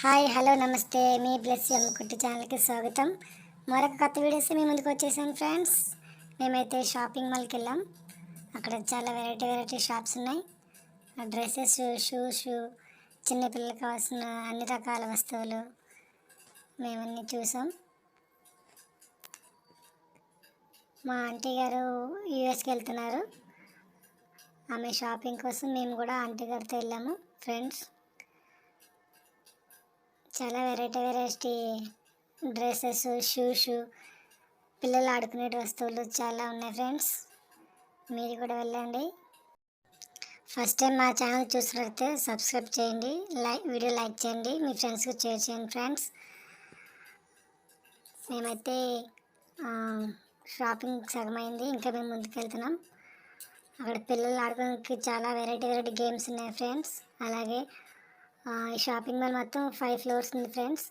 Hi hello నమస్తే మీ bless కుట్టి ఛానల్కి స్వాగతం. మరొక కొత్త వీడియోస్ మీ ముందుకు వచ్చేసాను ఫ్రెండ్స్. మేమైతే షాపింగ్ మాల్కి వెళ్ళాం. అక్కడ చాలా వెరైటీ షాప్స్ ఉన్నాయి. డ్రెస్సెస్, షూస్, చిన్నపిల్లలకు కావాల్సిన అన్ని రకాల వస్తువులు మేమన్నీ చూసాం. మా ఆంటీ గారు యూఎస్కి వెళ్తున్నారు. ఆమె షాపింగ్ కోసం మేము కూడా ఆంటీ గారితో వెళ్ళాము ఫ్రెండ్స్. చాలా వెరైటీ డ్రెస్సెస్, షూస్, పిల్లలు ఆడుకునే వస్తువులు చాలా ఉన్నాయి ఫ్రెండ్స్. మీరు కూడా వెళ్ళండి. ఫస్ట్ టైం మా ఛానల్ చూసినట్లయితే సబ్స్క్రైబ్ చేయండి, వీడియో లైక్ చేయండి, మీ ఫ్రెండ్స్కి షేర్ చేయండి ఫ్రెండ్స్. మేమైతే షాపింగ్ సగమైంది, ఇంకా మేము ముందుకు వెళ్తున్నాం. అక్కడ పిల్లలు ఆడుకోవడానికి చాలా వెరైటీ గేమ్స్ ఉన్నాయి ఫ్రెండ్స్. అలాగే ఈ షాపింగ్ మాల్ మొత్తం 5 ఫ్లోర్స్ ఉంది ఫ్రెండ్స్.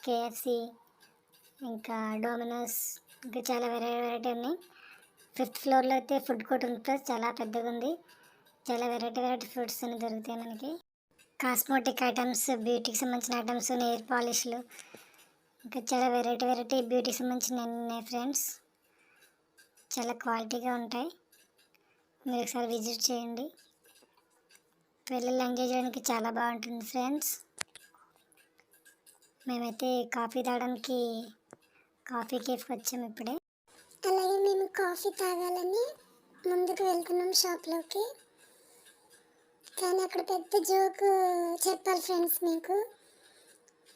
కేఎఫ్సి, ఇంకా డొమినోస్, ఇంకా చాలా వెరైటీ ఉన్నాయి. 5th ఫ్లోర్లో అయితే ఫుడ్ కోర్ట్ ఉంది ఫ్రెండ్స్. చాలా పెద్దగా ఉంది. చాలా వెరైటీ ఫుడ్స్ అన్ని దొరుకుతాయి మనకి. కాస్మోటిక్ ఐటమ్స్, బ్యూటీకి సంబంధించిన ఐటమ్స్, నెయిల్ పాలిష్లు, ఇంకా చాలా వెరైటీ బ్యూటీకి సంబంధించిన ఉన్నాయి ఫ్రెండ్స్. చాలా క్వాలిటీగా ఉంటాయి. మీరు ఒకసారి విజిట్ చేయండి. పిల్లలు ఎంజాయ్ చేయడానికి చాలా బాగుంటుంది ఫ్రెండ్స్. మేమైతే కాఫీ తాగడానికి కాఫీ కేఫ్కి వచ్చాము ఇప్పుడే. అలాగే మేము కాఫీ తాగాలని ముందుకు వెళ్తున్నాం షాప్లోకి. కానీ అక్కడ పెద్ద జోక్ చెప్పాలి ఫ్రెండ్స్, మీకు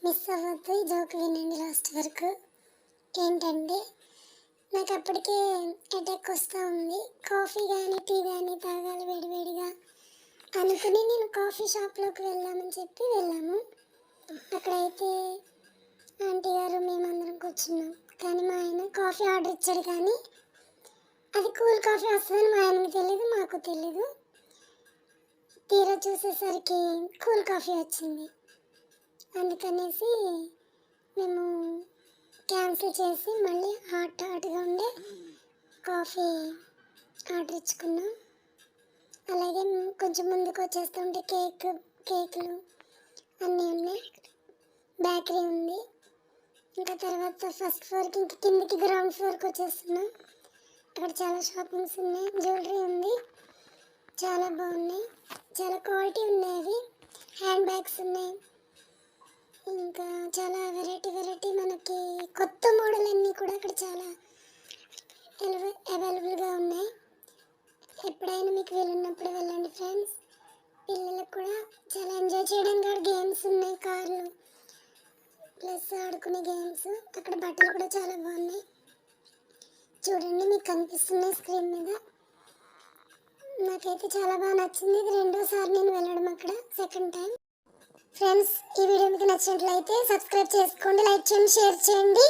మిస్ అవ్వద్దు. ఈ జోక్ వినండి లాస్ట్ వరకు. ఏంటంటే, నాకు అప్పటికే అటాక్ వస్తూ ఉంది. కాఫీ కానీ టీ కానీ తాగాలి వేడివేడిగా అనుకుని నేను కాఫీ షాప్లోకి వెళ్ళామని చెప్పి వెళ్ళాము. అక్కడైతే ఆంటీ గారు మేమందరం కూర్చున్నాం. కానీ మా ఆయన కాఫీ ఆర్డర్ ఇచ్చాడు, కానీ అది కూల్ కాఫీ వస్తుందని మా ఆయనకి తెలియదు, మాకు తెలీదు. తీరా చూసేసరికి కూల్ కాఫీ వచ్చింది. అందుకనేసి మేము క్యాన్సిల్ చేసి మళ్ళీ హాట్గా ఉండే కాఫీ ఆర్డర్ ఇచ్చుకున్నాం. అలాగే కొంచెం ముందుకు వచ్చేస్తుంటే కేకులు అన్నీ ఉన్నాయి. బేకరీ ఉంది. ఇంకా తర్వాత ఫస్ట్ ఫ్లోర్కి, ఇంకా కిందకి గ్రౌండ్ ఫ్లోర్కి వచ్చేస్తున్నాం. అక్కడ చాలా షాపింగ్స్ ఉన్నాయి. జ్యువెలరీ ఉంది, చాలా బాగున్నాయి, చాలా క్వాలిటీ ఉన్నాయి. అవి హ్యాండ్ బ్యాగ్స్ ఉన్నాయి. ఇంకా చాలా వెరైటీ మనకి కొత్త మోడల్ అన్నీ కూడా అక్కడ చాలా అవైలబుల్గా ఉన్నాయి. ఎప్పుడైనా మీకు వీలున్నప్పుడు వెళ్ళండి ఫ్రెండ్స్. పిల్లలకు కూడా చాలా ఎంజాయ్ చేయడానికి అక్కడ గేమ్స్ ఉన్నాయి, కార్లు ప్లస్ ఆడుకునే గేమ్స్. అక్కడ బట్టలు కూడా చాలా బాగున్నాయి. చూడండి, మీకు కనిపిస్తున్నాయి స్క్రీన్ మీద. నాకైతే చాలా బాగా నచ్చింది. ఇది 2వ సారి నేను వెళ్ళడం అక్కడ, సెకండ్ టైం. ఫ్రెండ్స్, ఈ వీడియో మీకు నచ్చినట్లయితే సబ్స్క్రైబ్ చేసుకోండి, లైక్ చేయండి, షేర్ చేయండి.